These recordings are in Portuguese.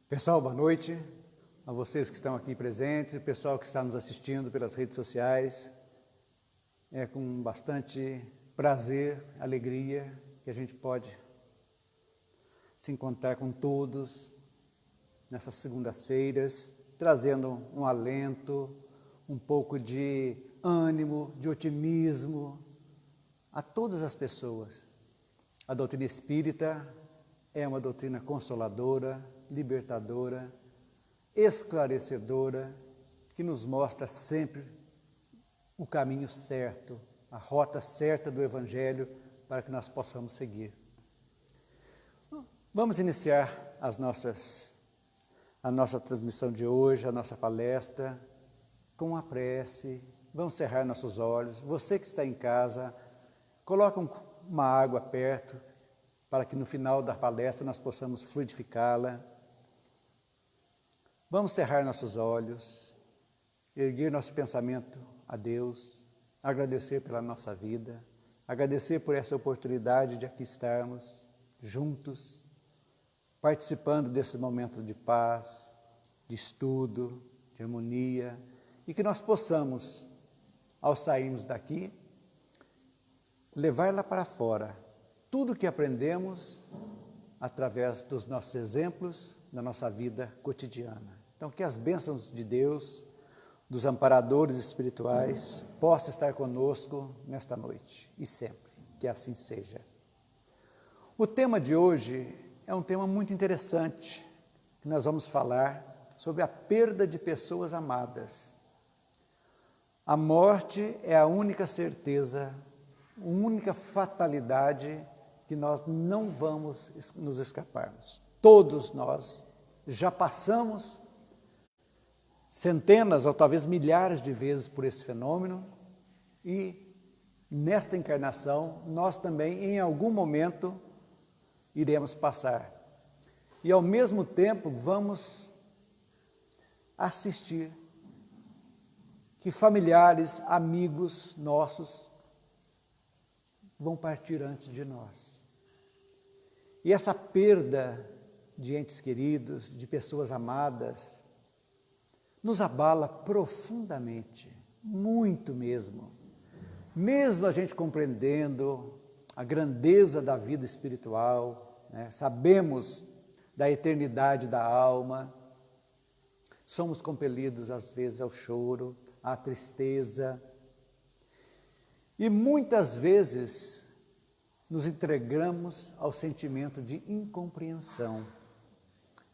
Pessoal, boa noite a vocês que estão aqui presentes, o pessoal que está nos assistindo pelas redes sociais. É com bastante prazer, alegria que a gente pode se encontrar com todos nessas segundas-feiras, trazendo um alento, um pouco de ânimo, de otimismo a todas as pessoas. A doutrina espírita é uma doutrina consoladora, libertadora, esclarecedora, que nos mostra sempre o caminho certo, a rota certa do Evangelho para que nós possamos seguir. Vamos iniciar a nossa transmissão de hoje, a nossa palestra, com a prece. Vamos cerrar nossos olhos. Você que está em casa, coloque uma água perto, para que no final da palestra nós possamos fluidificá-la. Vamos cerrar nossos olhos, erguer nosso pensamento a Deus, agradecer pela nossa vida, agradecer por essa oportunidade de aqui estarmos juntos, participando desse momento de paz, de estudo, de harmonia, e que nós possamos, ao sairmos daqui, levar lá para fora tudo o que aprendemos através dos nossos exemplos na nossa vida cotidiana. Então, que as bênçãos de Deus, dos amparadores espirituais, possam estar conosco nesta noite e sempre, que assim seja. O tema de hoje é um tema muito interessante, que nós vamos falar sobre a perda de pessoas amadas. A morte é a única certeza, a única fatalidade que nós não vamos nos escaparmos. Todos nós já passamos centenas ou talvez milhares de vezes por esse fenômeno e nesta encarnação nós também em algum momento iremos passar. E ao mesmo tempo vamos assistir que familiares, amigos nossos vão partir antes de nós. E essa perda de entes queridos, de pessoas amadas, nos abala profundamente, muito mesmo. Mesmo a gente compreendendo a grandeza da vida espiritual, né? Sabemos da eternidade da alma, somos compelidos às vezes ao choro, à tristeza, e muitas vezes nos entregamos ao sentimento de incompreensão,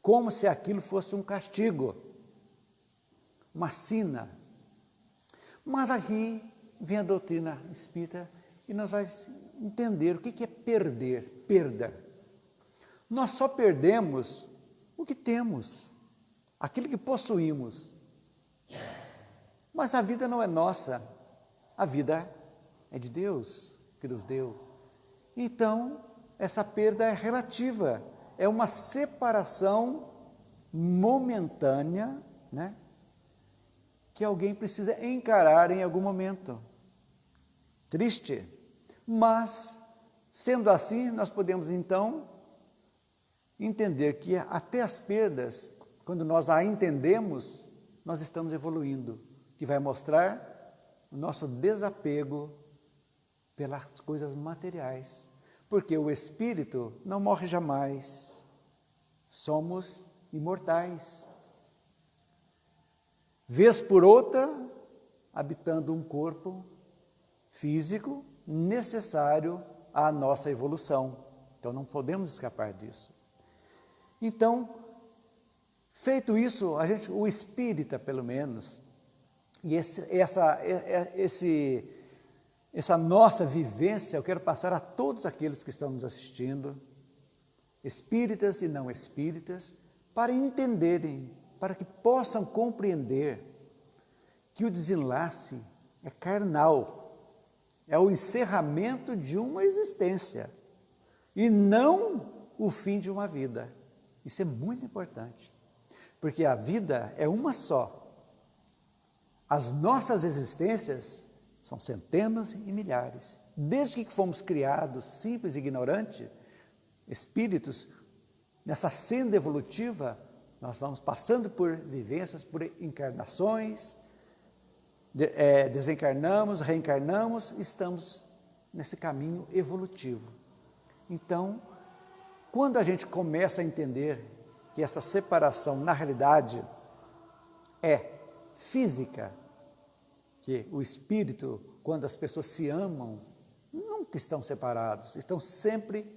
como se aquilo fosse um castigo, uma sina. Mas aqui vem a doutrina espírita e nós vamos entender o que é perder, perda. Nós só perdemos o que temos, aquilo que possuímos. Mas a vida não é nossa, a vida é de Deus, que nos deu. Então, essa perda é relativa, é uma separação momentânea, né? Que alguém precisa encarar em algum momento. Triste, mas, sendo assim, nós podemos então entender que até as perdas, quando nós a entendemos, nós estamos evoluindo, que vai mostrar o nosso desapego pelas coisas materiais, porque o espírito não morre jamais, somos imortais. Vez por outra, habitando um corpo físico necessário à nossa evolução. Então não podemos escapar disso. Então, feito isso, o espírita pelo menos, e essa nossa vivência, eu quero passar a todos aqueles que estão nos assistindo, espíritas e não espíritas, para entenderem, para que possam compreender que o desenlace é carnal, é o encerramento de uma existência e não o fim de uma vida. Isso é muito importante, porque a vida é uma só. As nossas existências são centenas e milhares. Desde que fomos criados, simples e ignorantes, espíritos, nessa senda evolutiva, Nós vamos passando por vivências, por encarnações, desencarnamos, reencarnamos, estamos nesse caminho evolutivo. Então, quando a gente começa a entender que essa separação, na realidade, é física, que o espírito, quando as pessoas se amam, nunca estão separados, estão sempre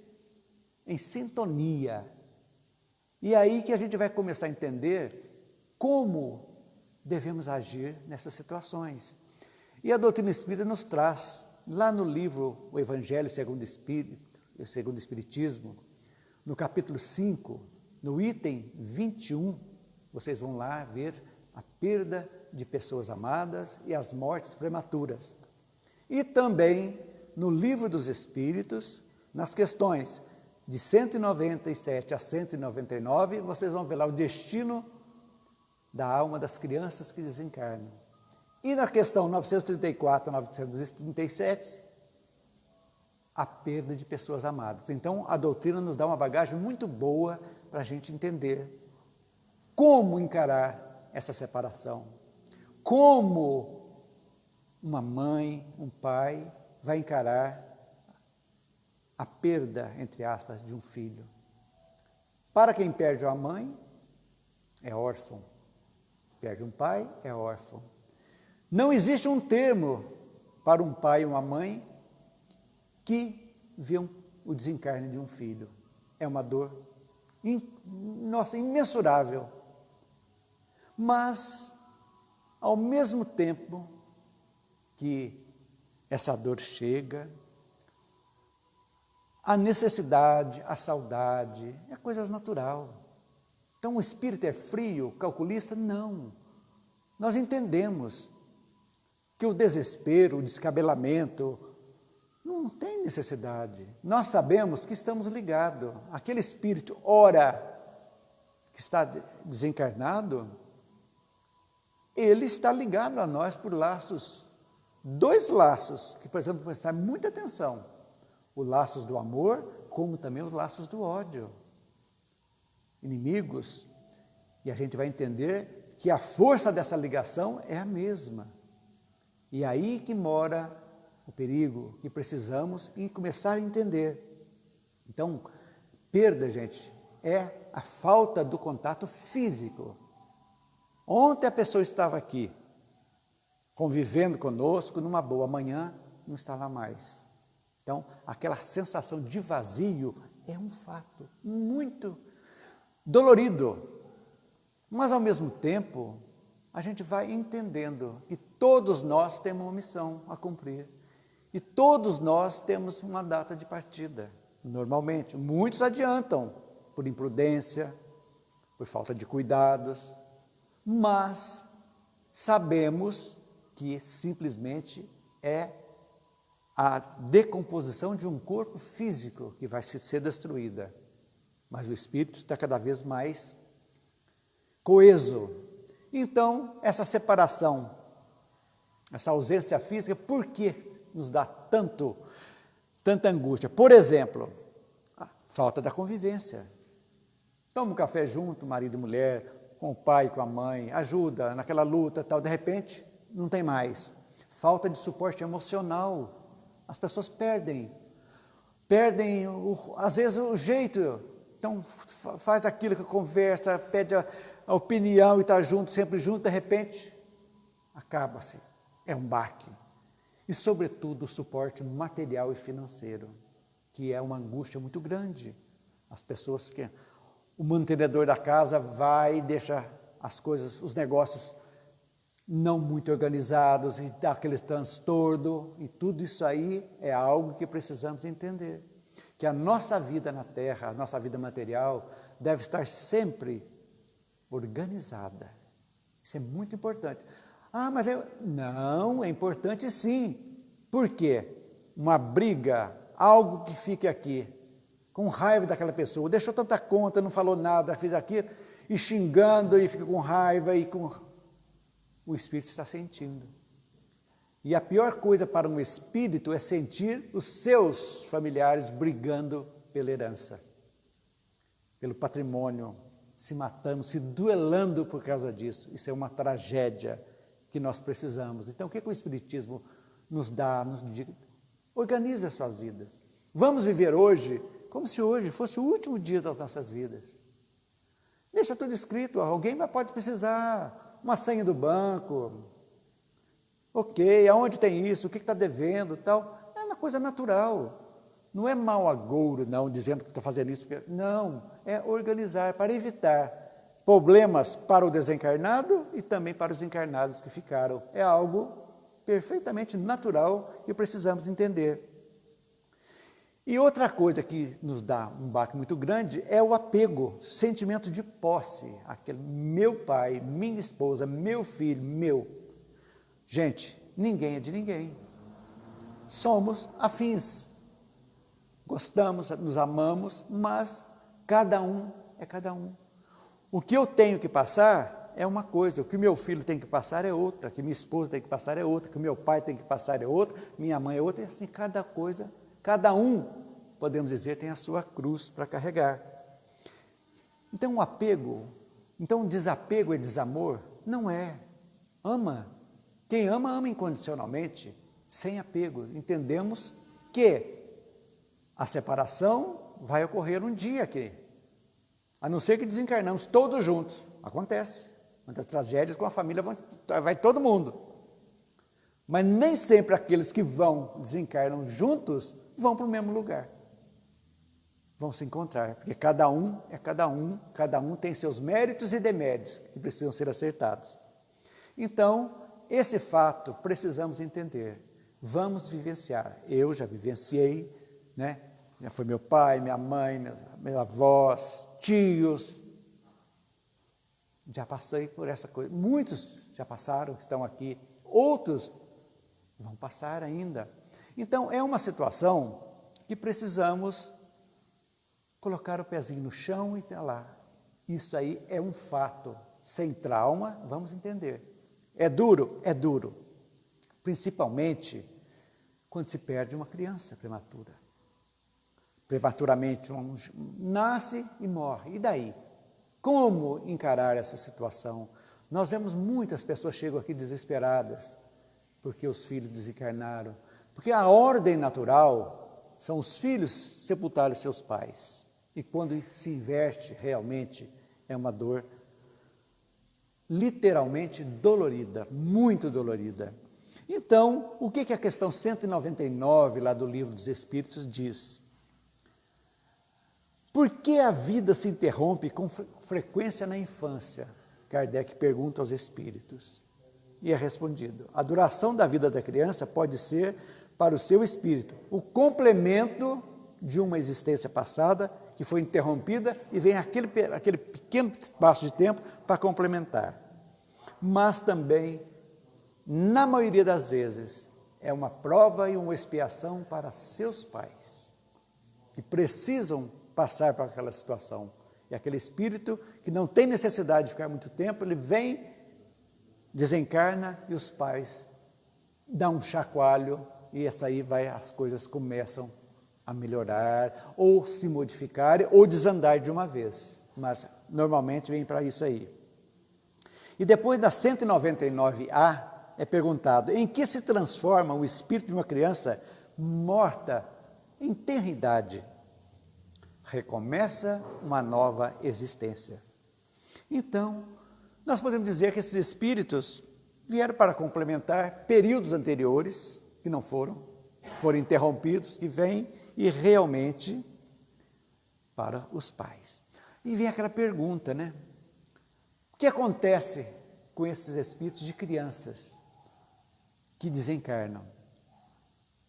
em sintonia. E é aí que a gente vai começar a entender como devemos agir nessas situações. E a doutrina espírita nos traz, lá no livro O Evangelho segundo o Espiritismo, no capítulo 5, no item 21, vocês vão lá ver a perda de pessoas amadas e as mortes prematuras. E também no livro dos Espíritos, nas questões de 197 a 199, vocês vão ver lá o destino da alma das crianças que desencarnam. E na questão 934 a 937, a perda de pessoas amadas. Então, a doutrina nos dá uma bagagem muito boa para a gente entender como encarar essa separação, como uma mãe, um pai vai encarar a perda, entre aspas, de um filho. Para quem perde uma mãe, é órfão. Perde um pai, é órfão. Não existe um termo para um pai e uma mãe que viam o desencarne de um filho. É uma dor, imensurável. Mas, ao mesmo tempo que essa dor chega, a necessidade, a saudade, é coisa natural. Então, o espírito é frio, calculista? Não. Nós entendemos que o desespero, o descabelamento, não tem necessidade. Nós sabemos que estamos ligados. Aquele espírito, ora, que está desencarnado, ele está ligado a nós por laços, dois laços, que precisamos prestar muita atenção. Os laços do amor, como também os laços do ódio. Inimigos. E a gente vai entender que a força dessa ligação é a mesma. E aí que mora o perigo que precisamos e começar a entender. Então, perda, gente, é a falta do contato físico. Ontem a pessoa estava aqui, convivendo conosco, numa boa, amanhã não estava mais. Então, aquela sensação de vazio é um fato muito dolorido. Mas, ao mesmo tempo, a gente vai entendendo que todos nós temos uma missão a cumprir. E todos nós temos uma data de partida, normalmente. Muitos adiantam por imprudência, por falta de cuidados, mas sabemos que simplesmente é a decomposição de um corpo físico que vai ser destruída. Mas o espírito está cada vez mais coeso. Então, essa separação, essa ausência física, por que nos dá tanta angústia? Por exemplo, a falta da convivência. Toma um café junto, marido e mulher, com o pai, com a mãe, ajuda naquela luta, tal, de repente, não tem mais. Falta de suporte emocional. As pessoas perdem às vezes o jeito. Então, faz aquilo que conversa, pede a opinião e está junto, sempre junto, de repente, acaba-se. É um baque. E, sobretudo, o suporte material e financeiro, que é uma angústia muito grande. As pessoas que... O mantenedor da casa vai e deixa as coisas, os negócios não muito organizados e dá aquele transtorno, e tudo isso aí é algo que precisamos entender. Que a nossa vida na Terra, a nossa vida material, deve estar sempre organizada. Isso é muito importante. Ah, mas não, é importante sim. Por quê? Uma briga, algo que fique aqui, com raiva daquela pessoa, deixou tanta conta, não falou nada, fez aquilo, e xingando, e fica com raiva, e com... O espírito está sentindo. E a pior coisa para um espírito é sentir os seus familiares brigando pela herança, pelo patrimônio, se matando, se duelando por causa disso. Isso é uma tragédia que nós precisamos. Então, o que o Espiritismo nos dá, nos diz? Organize as suas vidas. Vamos viver hoje como se hoje fosse o último dia das nossas vidas. Deixa tudo escrito, alguém pode precisar, uma senha do banco, ok, aonde tem isso, o que está devendo, tal. É uma coisa natural. Não é mau agouro, não, dizendo que estou fazendo isso. Não, é organizar para evitar problemas para o desencarnado e também para os encarnados que ficaram. É algo perfeitamente natural que precisamos entender. E outra coisa que nos dá um baque muito grande é o apego, sentimento de posse. Aquele meu pai, minha esposa, meu filho, meu. Gente, ninguém é de ninguém. Somos afins. Gostamos, nos amamos, mas cada um é cada um. O que eu tenho que passar é uma coisa, o que o meu filho tem que passar é outra, o que minha esposa tem que passar é outra, o que o meu pai tem que passar é outra, minha mãe é outra, e assim cada coisa, cada um, podemos dizer, tem a sua cruz para carregar. Então o apego, então o desapego é desamor? Não é. Ama. Quem ama, ama incondicionalmente, sem apego. Entendemos que a separação vai ocorrer um dia aqui, a não ser que desencarnamos todos juntos. Acontece. Muitas tragédias com a família, vai todo mundo. Mas nem sempre aqueles que desencarnam juntos, vão para o mesmo lugar. Vão se encontrar, porque cada um é cada um tem seus méritos e deméritos que precisam ser acertados. Então, esse fato precisamos entender. Vamos vivenciar. Eu já vivenciei, né? Já foi meu pai, minha mãe, meus avós, tios. Já passei por essa coisa. Muitos já passaram, que estão aqui. Outros vão passar ainda. Então, é uma situação que precisamos colocar o pezinho no chão e até lá. Isso aí é um fato. Sem trauma, vamos entender. É duro? É duro. Principalmente quando se perde uma criança prematura. Prematuramente, nasce e morre. E daí? Como encarar essa situação? Nós vemos muitas pessoas chegam aqui desesperadas porque os filhos desencarnaram. Porque a ordem natural são os filhos sepultarem seus pais. E quando se inverte, realmente é uma dor literalmente dolorida, muito dolorida. Então, o que a questão 199 lá do Livro dos Espíritos diz? Por que a vida se interrompe com frequência na infância? Kardec pergunta aos espíritos. E é respondido: a duração da vida da criança pode ser, para o seu espírito, o complemento de uma existência passada que foi interrompida e vem aquele pequeno espaço de tempo para complementar. Mas também, na maioria das vezes, é uma prova e uma expiação para seus pais, que precisam passar por aquela situação. E aquele espírito que não tem necessidade de ficar muito tempo, ele vem, desencarna e os pais dão um chacoalho e as coisas começam a melhorar, ou se modificar, ou desandar de uma vez. Mas normalmente vem para isso aí. E depois da 199A, é perguntado: em que se transforma o espírito de uma criança morta em tenra idade? Recomeça uma nova existência. Então, nós podemos dizer que esses espíritos vieram para complementar períodos anteriores, que não foram interrompidos, que vêm e realmente para os pais. E vem aquela pergunta, né? O que acontece com esses espíritos de crianças que desencarnam?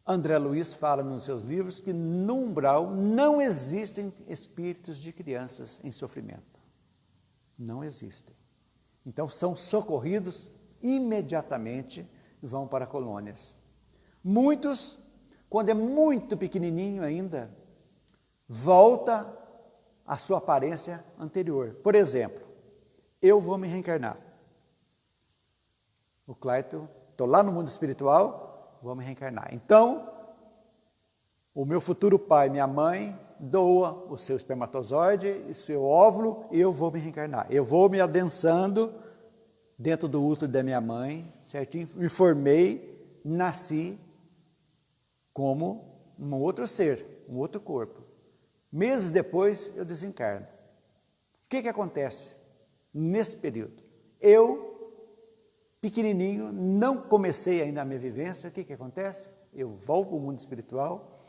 André Luiz fala nos seus livros que no umbral não existem espíritos de crianças em sofrimento. Não existem. Então são socorridos imediatamente e vão para colônias. Muitos, quando é muito pequenininho ainda, volta à sua aparência anterior. Por exemplo, eu vou me reencarnar. O Clayton, estou lá no mundo espiritual, vou me reencarnar. Então, o meu futuro pai, minha mãe, doa o seu espermatozoide e o seu óvulo e eu vou me reencarnar. Eu vou me adensando dentro do útero da minha mãe, certinho? Me formei, nasci como um outro ser, um outro corpo. Meses depois eu desencarno. O que acontece nesse período? Eu, pequenininho, não comecei ainda a minha vivência, o que acontece? Eu volto para o mundo espiritual,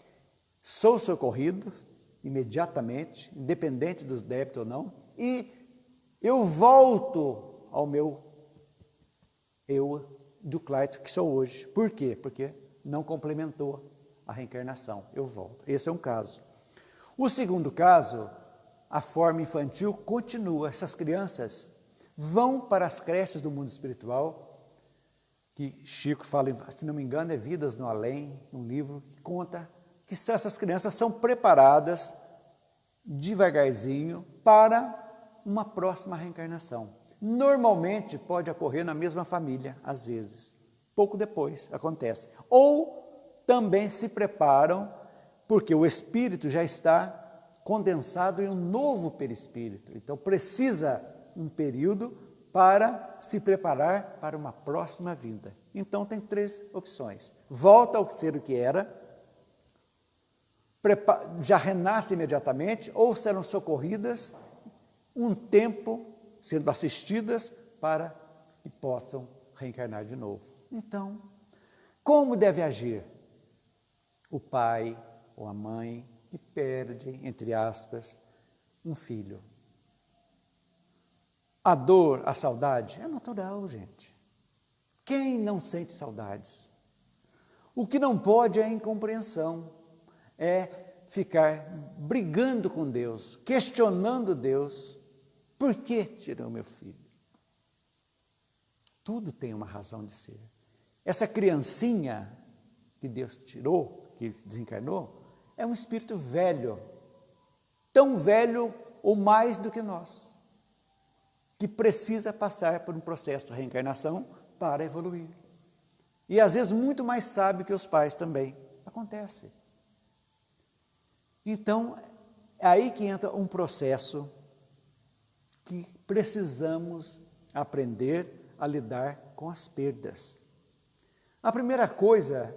sou socorrido imediatamente, independente dos débitos ou não, e eu volto ao meu eu do Clayton que sou hoje. Por quê? Porque não complementou a reencarnação. Eu volto. Esse é um caso. O segundo caso, a forma infantil continua. Essas crianças vão para as creches do mundo espiritual, que Chico fala, se não me engano, é Vidas no Além, um livro que conta que essas crianças são preparadas devagarzinho para uma próxima reencarnação. Normalmente pode ocorrer na mesma família, às vezes. Pouco depois acontece. Ou também se preparam, porque o espírito já está condensado em um novo perispírito. Então precisa um período para se preparar para uma próxima vida. Então tem 3 opções. Volta ao ser o que era, já renasce imediatamente, ou serão socorridas um tempo, sendo assistidas para que possam reencarnar de novo. Então, como deve agir o pai ou a mãe que perde, entre aspas, um filho? A dor, a saudade é natural, gente. Quem não sente saudades? O que não pode é a incompreensão, é ficar brigando com Deus, questionando Deus. Por que tirou meu filho? Tudo tem uma razão de ser. Essa criancinha que Deus tirou, que desencarnou, é um espírito velho, tão velho ou mais do que nós, que precisa passar por um processo de reencarnação para evoluir. E às vezes muito mais sábio que os pais também. Acontece. Então, é aí que entra um processo que precisamos aprender a lidar com as perdas. A primeira coisa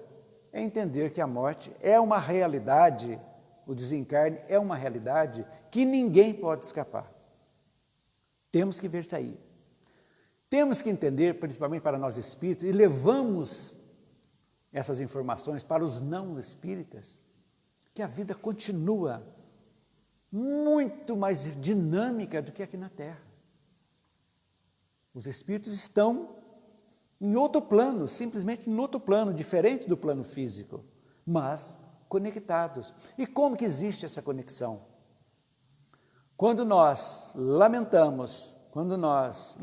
é entender que a morte é uma realidade, o desencarne é uma realidade que ninguém pode escapar. Temos que ver isso aí. Temos que entender, principalmente para nós espíritas, e levamos essas informações para os não espíritas, que a vida continua muito mais dinâmica do que aqui na Terra. Os espíritos estão em outro plano, simplesmente em outro plano, diferente do plano físico, mas conectados. E como que existe essa conexão? Quando nós lamentamos, quando nós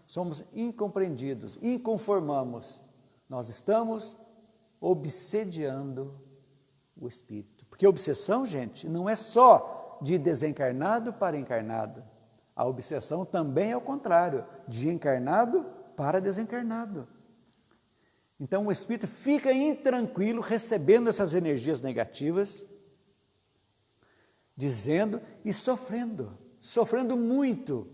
somos incompreendidos, inconformamos, nós estamos obsediando o espírito. Porque obsessão, gente, não é só de desencarnado para encarnado. A obsessão também é o contrário, de encarnado para desencarnado. Então o espírito fica intranquilo, recebendo essas energias negativas, dizendo e sofrendo muito.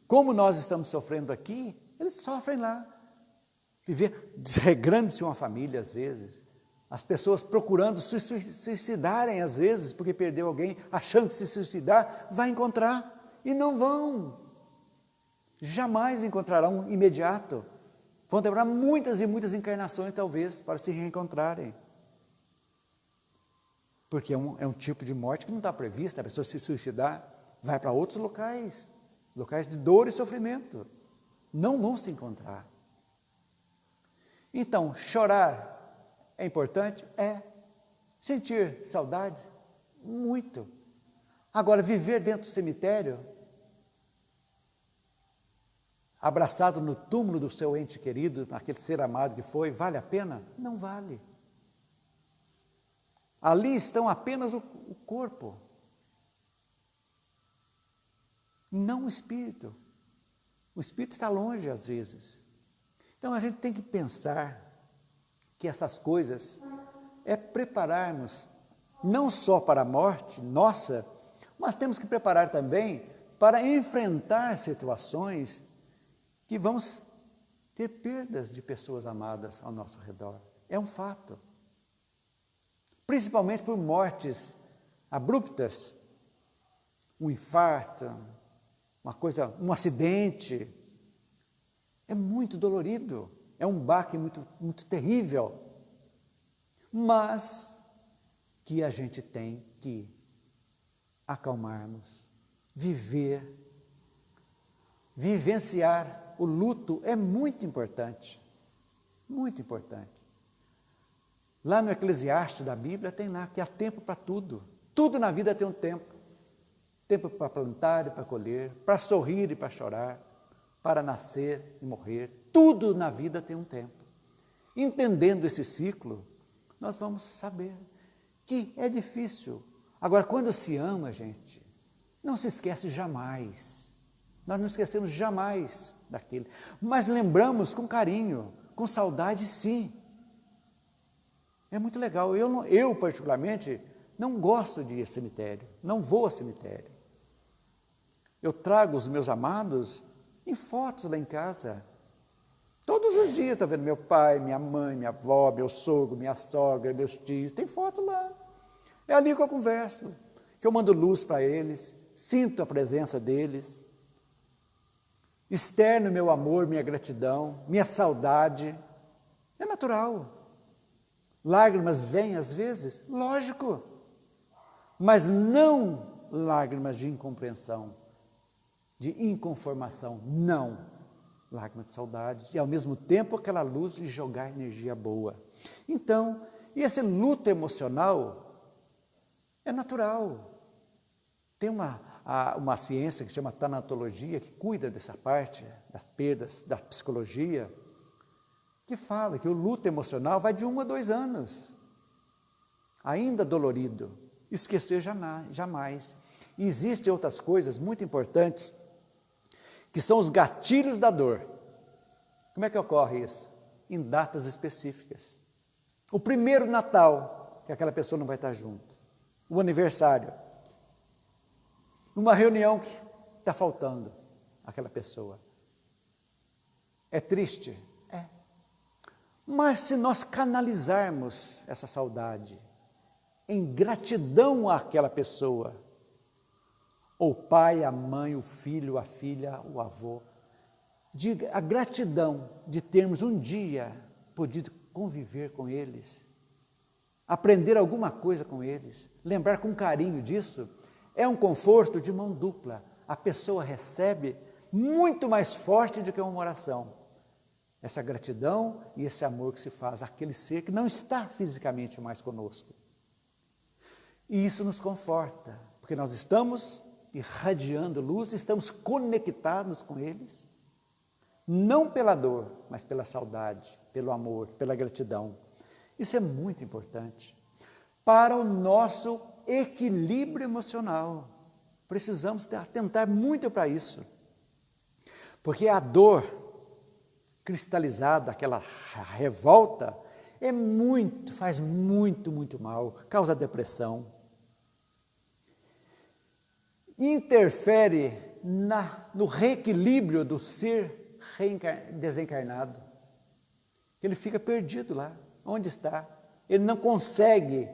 Como nós estamos sofrendo aqui, eles sofrem lá. Desregrando-se uma família, às vezes. As pessoas procurando se suicidarem, às vezes, porque perdeu alguém, achando que se suicidar, vai encontrar. E não vão. Jamais encontrarão imediato. Vão demorar muitas e muitas encarnações, talvez, para se reencontrarem. Porque é um tipo de morte que não está prevista. A pessoa se suicidar, vai para outros locais, locais de dor e sofrimento. Não vão se encontrar. Então, chorar é importante? É. Sentir saudade? Muito. Agora, viver dentro do cemitério, abraçado no túmulo do seu ente querido, naquele ser amado que foi, vale a pena? Não vale. Ali estão apenas o corpo, não o espírito. O espírito está longe às vezes. Então a gente tem que pensar que essas coisas é prepararmos não só para a morte nossa, mas temos que preparar também para enfrentar situações que vamos ter perdas de pessoas amadas ao nosso redor. É um fato. Principalmente por mortes abruptas, um infarto, um acidente. É muito dolorido, é um baque muito terrível, mas que a gente tem que acalmarmos, vivenciar o luto é muito importante, muito importante. Lá no Eclesiastes da Bíblia tem lá que há tempo para tudo, tudo na vida tem um tempo. Tempo para plantar e para colher, para sorrir e para chorar, para nascer e morrer. Tudo na vida tem um tempo. Entendendo esse ciclo, nós vamos saber que é difícil. Agora, quando se ama, gente, não se esquece jamais. Nós não esquecemos jamais daquilo. Mas lembramos com carinho, com saudade, sim. É muito legal. Eu particularmente, não gosto de ir ao cemitério. Não vou ao cemitério. Eu trago os meus amados em fotos lá em casa. Todos os dias, estou vendo meu pai, minha mãe, minha avó, meu sogro, minha sogra, meus tios, tem foto lá. É ali que eu converso, que eu mando luz para eles, sinto a presença deles, externo meu amor, minha gratidão, minha saudade. É natural. Lágrimas vêm às vezes? Lógico. Mas não lágrimas de incompreensão, de inconformação, não. Lágrima de saudade, e ao mesmo tempo aquela luz de jogar energia boa. Então, esse luto emocional é natural. Tem uma ciência que se chama tanatologia, que cuida dessa parte, das perdas, da psicologia, que fala que o luto emocional vai de 1 a 2 anos. Ainda dolorido, esquecer jamais. E existem outras coisas muito importantes, que são os gatilhos da dor. Como é que ocorre isso? Em datas específicas. O primeiro Natal, que aquela pessoa não vai estar junto. O aniversário. Uma reunião que está faltando aquela pessoa. É triste? É. Mas se nós canalizarmos essa saudade em gratidão àquela pessoa, ou o pai, a mãe, o filho, a filha, o avô, a gratidão de termos um dia podido conviver com eles, aprender alguma coisa com eles, lembrar com carinho disso, é um conforto de mão dupla. A pessoa recebe muito mais forte do que uma oração. Essa gratidão e esse amor que se faz àquele ser que não está fisicamente mais conosco. E isso nos conforta, porque nós estamos irradiando luz, estamos conectados com eles, não pela dor, mas pela saudade, pelo amor, pela gratidão. Isso é muito importante para o nosso equilíbrio emocional. Precisamos atentar muito para isso, porque a dor cristalizada, aquela revolta, faz muito mal, causa depressão, interfere no reequilíbrio do ser desencarnado. Ele fica perdido lá, onde está. Ele não consegue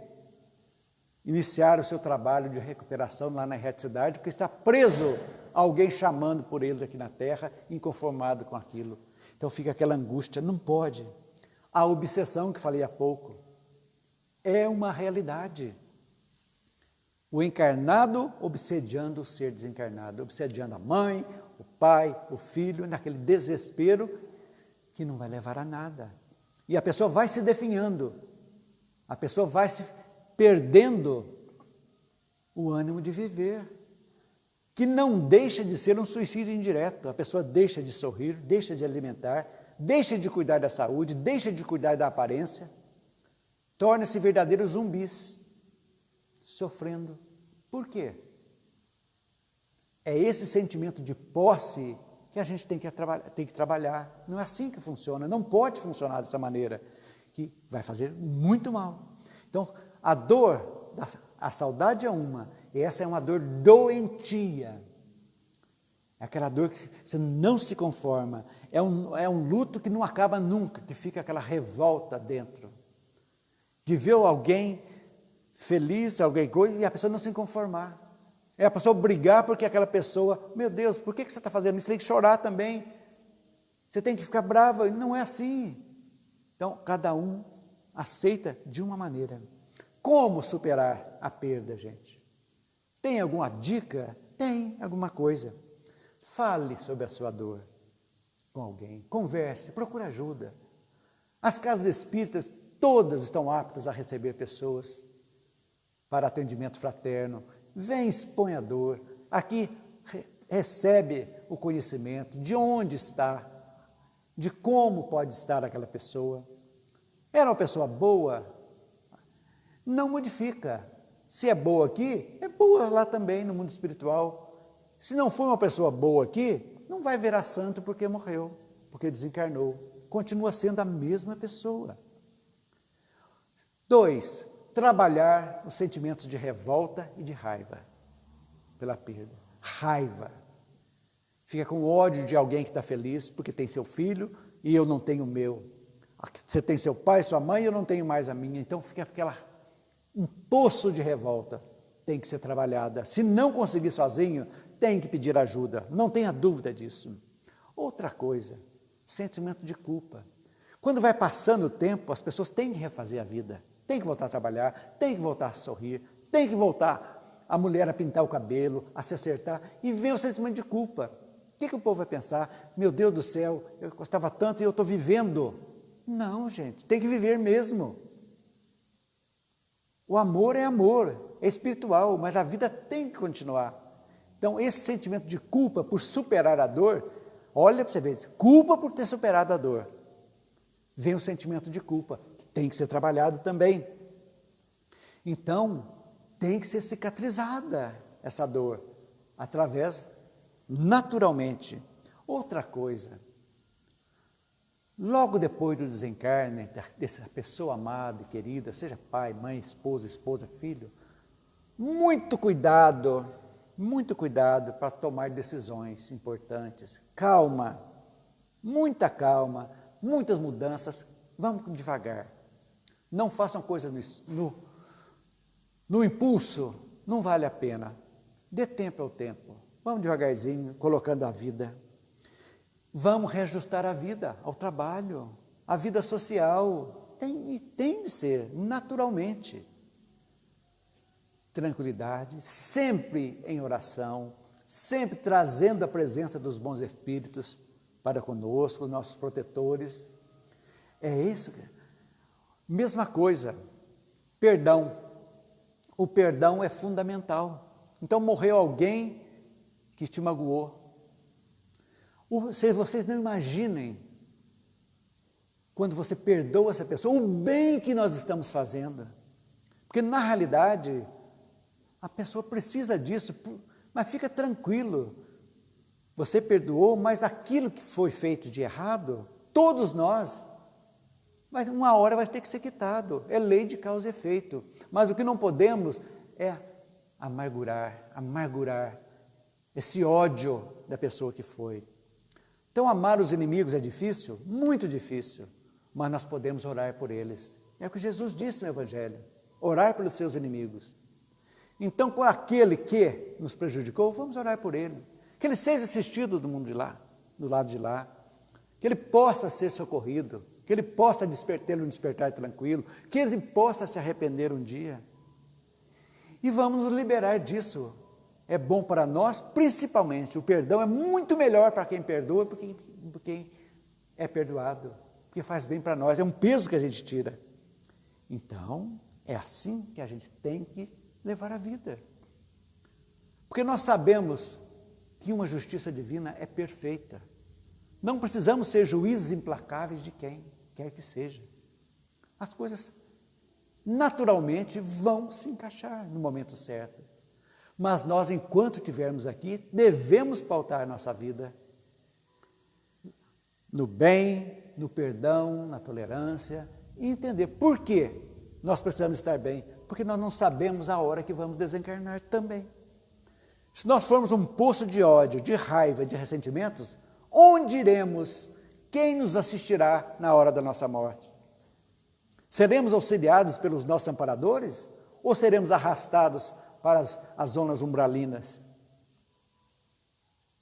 iniciar o seu trabalho de recuperação lá na reticidade, porque está preso a alguém chamando por eles aqui na Terra, inconformado com aquilo. Então fica aquela angústia, não pode. A obsessão que falei há pouco é uma realidade. O encarnado obsediando o ser desencarnado, obsediando a mãe, o pai, o filho, naquele desespero que não vai levar a nada. E a pessoa vai se definhando, a pessoa vai se perdendo o ânimo de viver, que não deixa de ser um suicídio indireto. A pessoa deixa de sorrir, deixa de alimentar, deixa de cuidar da saúde, deixa de cuidar da aparência, torna-se verdadeiros zumbis, sofrendo. Por quê? É esse sentimento de posse que a gente tem que trabalhar. Não é assim que funciona, não pode funcionar dessa maneira, que vai fazer muito mal. Então, a dor a saudade é uma, e essa é uma dor doentia. É aquela dor que você não se conforma, é um luto que não acaba nunca, que fica aquela revolta dentro. De ver alguém feliz, alguém coisa, e a pessoa não se conformar. É a pessoa brigar porque aquela pessoa, meu Deus, por que você está fazendo isso? Você tem que chorar também. Você tem que ficar brava, não é assim. Então, cada um aceita de uma maneira. Como superar a perda, gente? Tem alguma dica? Tem alguma coisa. Fale sobre a sua dor com alguém, converse, procure ajuda. As casas espíritas, todas estão aptas a receber pessoas para atendimento fraterno. Vem, expõe a dor. Aqui recebe o conhecimento de onde está, de como pode estar aquela pessoa. Era uma pessoa boa? Não modifica. Se é boa aqui, é boa lá também no mundo espiritual. Se não foi uma pessoa boa aqui, não vai virar santo porque morreu, porque desencarnou. Continua sendo a mesma pessoa. 2, trabalhar os sentimentos de revolta e de raiva pela perda. Raiva. Fica com ódio de alguém que está feliz porque tem seu filho e eu não tenho o meu. Você tem seu pai, sua mãe, eu não tenho mais a minha. Então fica um poço de revolta. Tem que ser trabalhada. Se não conseguir sozinho, tem que pedir ajuda. Não tenha dúvida disso. Outra coisa, sentimento de culpa. Quando vai passando o tempo, as pessoas têm que refazer a vida. Tem que voltar a trabalhar, tem que voltar a sorrir, tem que voltar a mulher a pintar o cabelo, a se acertar, e vem o sentimento de culpa. O que o povo vai pensar? Meu Deus do céu, eu gostava tanto e eu estou vivendo. Não, gente, tem que viver mesmo. O amor, é espiritual, mas a vida tem que continuar. Então, esse sentimento de culpa por superar a dor, olha para você ver, culpa por ter superado a dor. Vem o sentimento de culpa, que tem que ser trabalhado também. Então, tem que ser cicatrizada essa dor, naturalmente. Outra coisa, logo depois do desencarne dessa pessoa amada e querida, seja pai, mãe, esposa, filho, muito cuidado para tomar decisões importantes. Calma, muita calma, muitas mudanças, vamos devagar. Não façam coisas no impulso, não vale a pena. Dê tempo ao tempo, vamos devagarzinho, colocando a vida. Vamos reajustar a vida ao trabalho, a vida social, tem de ser, naturalmente. Tranquilidade, sempre em oração, sempre trazendo a presença dos bons espíritos para conosco, nossos protetores. É isso. Mesma coisa, perdão. O perdão é fundamental. Então, morreu alguém que te magoou. Se vocês não imaginem, quando você perdoa essa pessoa, o bem que nós estamos fazendo. Porque, na realidade, a pessoa precisa disso, mas fica tranquilo. Você perdoou, mas aquilo que foi feito de errado, todos nós, mas uma hora vai ter que ser quitado. É lei de causa e efeito. Mas o que não podemos é amargurar esse ódio da pessoa que foi. Então, amar os inimigos é difícil? Muito difícil. Mas nós podemos orar por eles. É o que Jesus disse no Evangelho. Orar pelos seus inimigos. Então, com aquele que nos prejudicou, vamos orar por ele. Que ele seja assistido do mundo de lá, do lado de lá. Que ele possa ser socorrido. Que ele possa ter um despertar tranquilo. Que ele possa se arrepender um dia. E vamos nos liberar disso. É bom para nós, principalmente. O perdão é muito melhor para quem perdoa do que quem é perdoado. Porque faz bem para nós. É um peso que a gente tira. Então, é assim que a gente tem que levar a vida. Porque nós sabemos que uma justiça divina é perfeita. Não precisamos ser juízes implacáveis de quem quer que seja. As coisas naturalmente vão se encaixar no momento certo. Mas nós, enquanto estivermos aqui, devemos pautar a nossa vida no bem, no perdão, na tolerância e entender por que nós precisamos estar bem. Porque nós não sabemos a hora que vamos desencarnar também. Se nós formos um poço de ódio, de raiva, de ressentimentos, onde iremos? Quem nos assistirá na hora da nossa morte? Seremos auxiliados pelos nossos amparadores? Ou seremos arrastados para as zonas umbralinas?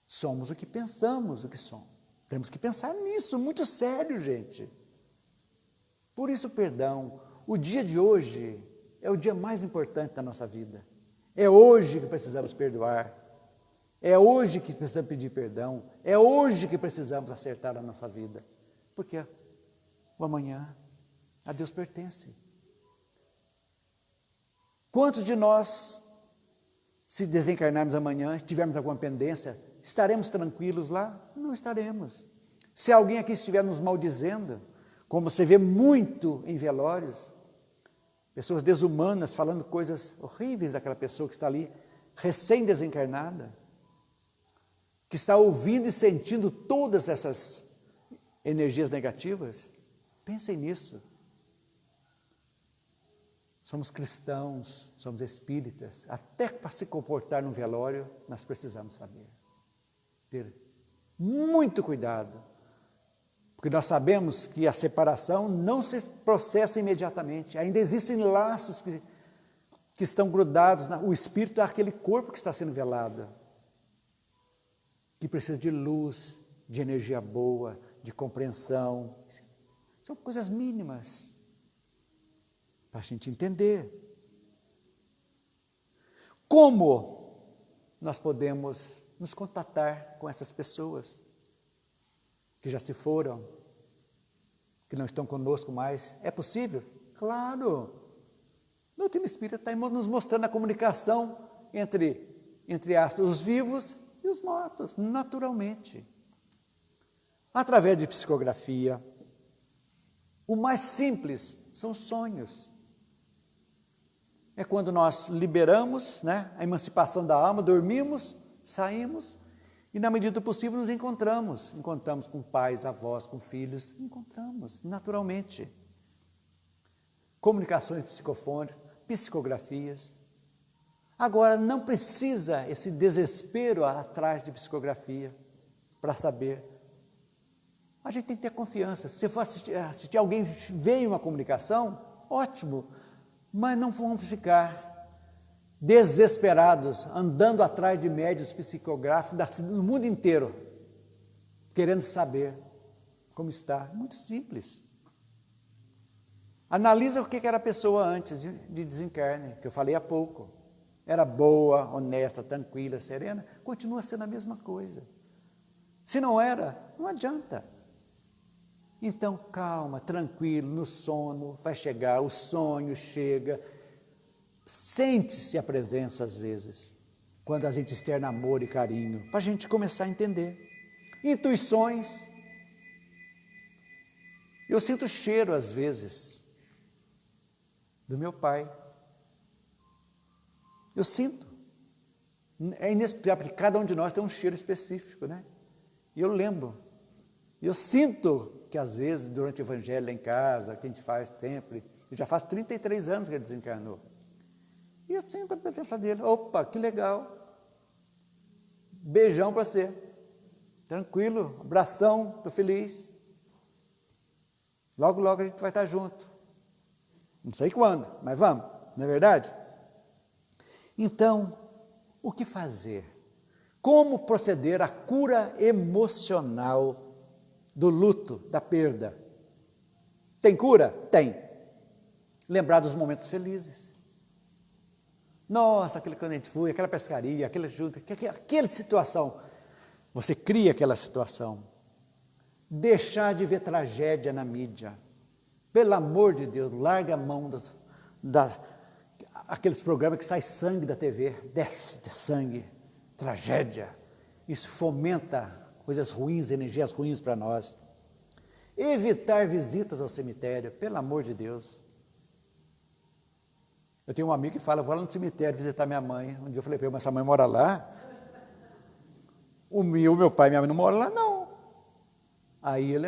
Somos o que pensamos o que somos. Temos que pensar nisso, muito sério, gente. Por isso, perdão. O dia de hoje é o dia mais importante da nossa vida. É hoje que precisamos perdoar. É hoje que precisamos pedir perdão. É hoje que precisamos acertar a nossa vida. Porque o amanhã a Deus pertence. Quantos de nós, se desencarnarmos amanhã, tivermos alguma pendência, estaremos tranquilos lá? Não estaremos. Se alguém aqui estiver nos maldizendo, como você vê muito em velórios, pessoas desumanas falando coisas horríveis daquela pessoa que está ali, recém-desencarnada, que está ouvindo e sentindo todas essas energias negativas, pensem nisso. Somos cristãos, somos espíritas, até para se comportar no velório, nós precisamos saber. Ter muito cuidado, porque nós sabemos que a separação não se processa imediatamente, ainda existem laços que estão grudados, o espírito é aquele corpo que está sendo velado, que precisa de luz, de energia boa, de compreensão, são coisas mínimas, para a gente entender. Como nós podemos nos contatar com essas pessoas que já se foram, que não estão conosco mais? É possível? Claro! O doutrina espírita está nos mostrando a comunicação entre aspas, os vivos e os mortos, naturalmente. Através de psicografia. O mais simples são os sonhos. É quando nós liberamos, né, a emancipação da alma, dormimos, saímos, e na medida do possível nos encontramos. Encontramos com pais, avós, com filhos, encontramos, naturalmente. Comunicações psicofônicas, psicografias. Agora, não precisa esse desespero atrás de psicografia para saber. A gente tem que ter confiança. Se for assistir alguém veio uma comunicação, ótimo, mas não vamos ficar desesperados, andando atrás de médios psicográficos no mundo inteiro, querendo saber como está. Muito simples. Analisa o que era a pessoa antes de desencarne, que eu falei há pouco. Era boa, honesta, tranquila, serena, continua sendo a mesma coisa. Se não era, não adianta. Então, calma, tranquilo, no sono vai chegar, o sonho chega. Sente-se a presença às vezes, quando a gente externa amor e carinho, para a gente começar a entender. Intuições. Eu sinto cheiro às vezes do meu pai. Eu sinto. É inexplicável, porque cada um de nós tem um cheiro específico, né? E eu lembro. Eu sinto que às vezes, durante o evangelho lá em casa, que a gente faz sempre, já faz 33 anos que ele desencarnou. E eu sinto a presença dele. Opa, que legal. Beijão para você. Tranquilo, abração, estou feliz. Logo, logo a gente vai estar junto. Não sei quando, mas vamos, não é verdade? Então, o que fazer? Como proceder à cura emocional do luto, da perda? Tem cura? Tem. Lembrar dos momentos felizes. Nossa, aquele quando a gente foi, aquela pescaria, aquela junta, aquela situação. Você cria aquela situação. Deixar de ver tragédia na mídia. Pelo amor de Deus, larga a mão aqueles programas que sai sangue da TV, desce sangue, tragédia. Isso fomenta coisas ruins, energias ruins para nós. Evitar visitas ao cemitério, pelo amor de Deus. Eu tenho um amigo que fala, vou lá no cemitério visitar minha mãe. Um dia eu falei para ele, mas sua mãe mora lá? O meu pai e minha mãe não moram lá, não. Aí ele,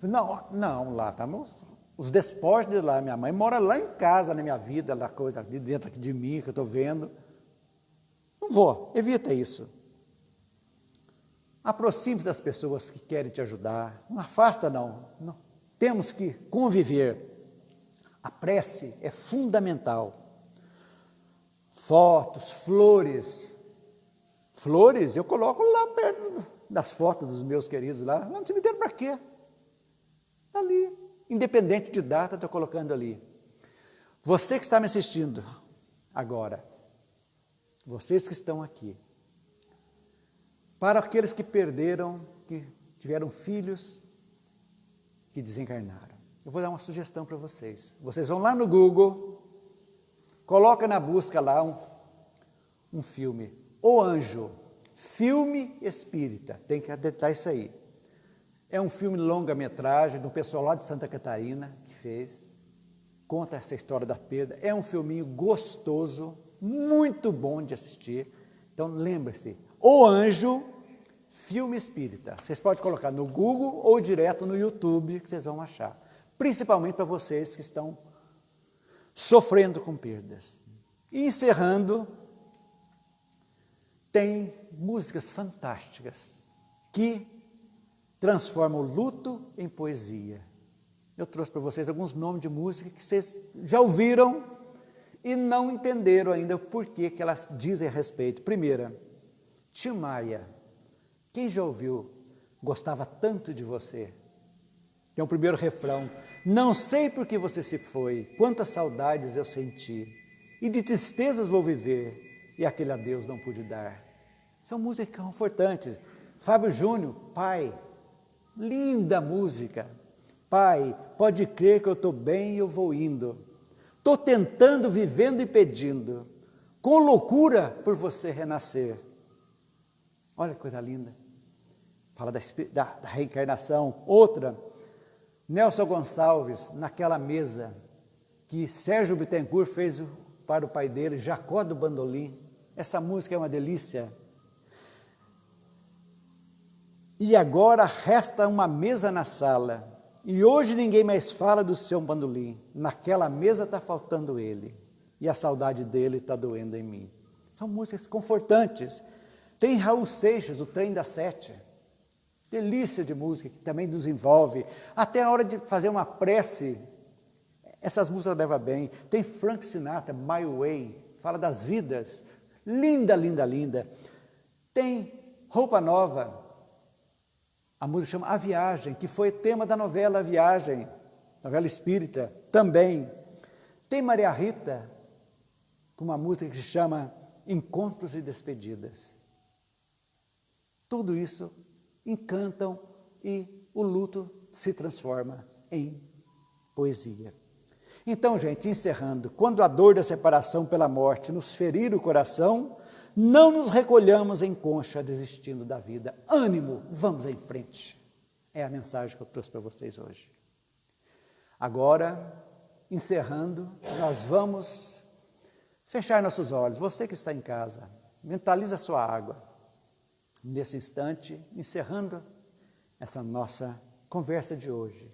não, lá estamos os despojos de lá. Minha mãe mora lá em casa, na minha vida, lá coisa ali dentro aqui de mim, que eu estou vendo. Não vou, evita isso. Aproxime-se das pessoas que querem te ajudar. Não afasta, não. Temos que conviver. A prece é fundamental. Fotos, flores. Flores, eu coloco lá perto das fotos dos meus queridos lá. No cemitério para quê? Ali. Independente de data, estou colocando ali. Você que está me assistindo agora, vocês que estão aqui, para aqueles que perderam, que tiveram filhos, que desencarnaram. Eu vou dar uma sugestão para vocês. Vocês vão lá no Google, coloca na busca lá um filme, O Anjo, filme espírita, tem que atentar isso aí. É um filme longa-metragem do pessoal lá de Santa Catarina que fez, conta essa história da perda. É um filminho gostoso, muito bom de assistir. Então lembre-se, O Anjo, filme espírita. Vocês podem colocar no Google ou direto no YouTube que vocês vão achar. Principalmente para vocês que estão sofrendo com perdas. E encerrando, tem músicas fantásticas que transformam o luto em poesia. Eu trouxe para vocês alguns nomes de música que vocês já ouviram e não entenderam ainda o porquê que elas dizem a respeito. Primeira, Tim Maia. Quem já ouviu? Gostava tanto de você. Que é o primeiro refrão. Não sei por que você se foi, quantas saudades eu senti, e de tristezas vou viver, e aquele adeus não pude dar. São músicas confortantes. Fábio Júnior, pai, linda música. Pai, pode crer que eu estou bem e eu vou indo. Estou tentando, vivendo e pedindo, com loucura por você renascer. Olha que coisa linda. Fala da reencarnação. Outra, Nelson Gonçalves, naquela mesa que Sérgio Bittencourt fez para o pai dele, Jacó do Bandolim. Essa música é uma delícia. E agora resta uma mesa na sala, e hoje ninguém mais fala do seu bandolim. Naquela mesa está faltando ele, e a saudade dele está doendo em mim. São músicas confortantes. Tem Raul Seixas, O Trem das Sete. Delícia de música, que também nos envolve. Até a hora de fazer uma prece, essas músicas levam bem. Tem Frank Sinatra, My Way, fala das vidas. Linda, linda, linda. Tem Roupa Nova, a música chama A Viagem, que foi tema da novela A Viagem, novela espírita, também. Tem Maria Rita, com uma música que se chama Encontros e Despedidas. Tudo isso encantam e o luto se transforma em poesia. Então, gente, encerrando, quando a dor da separação pela morte nos ferir o coração, não nos recolhamos em concha desistindo da vida. Ânimo, vamos em frente. É a mensagem que eu trouxe para vocês hoje. Agora, encerrando, nós vamos fechar nossos olhos. Você que está em casa, mentaliza a sua água. Nesse instante, encerrando essa nossa conversa de hoje.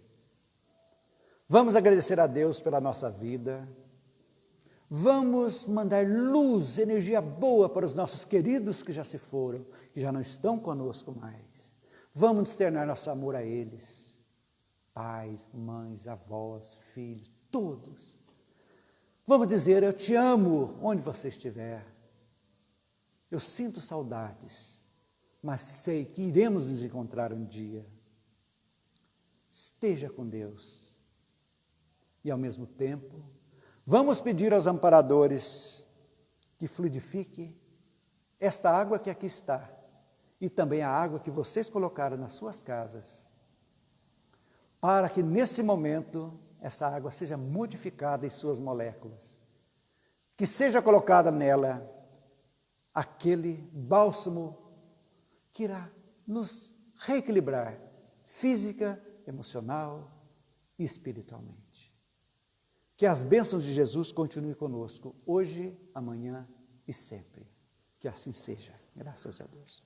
Vamos agradecer a Deus pela nossa vida. Vamos mandar luz, energia boa para os nossos queridos que já se foram, que já não estão conosco mais. Vamos externar nosso amor a eles. Pais, mães, avós, filhos, todos. Vamos dizer, eu te amo onde você estiver. Eu sinto saudades, mas sei que iremos nos encontrar um dia. Esteja com Deus. E ao mesmo tempo, vamos pedir aos amparadores que fluidifique esta água que aqui está e também a água que vocês colocaram nas suas casas, para que nesse momento essa água seja modificada em suas moléculas, que seja colocada nela aquele bálsamo que irá nos reequilibrar física, emocional e espiritualmente. Que as bênçãos de Jesus continuem conosco, hoje, amanhã e sempre. Que assim seja. Graças a Deus.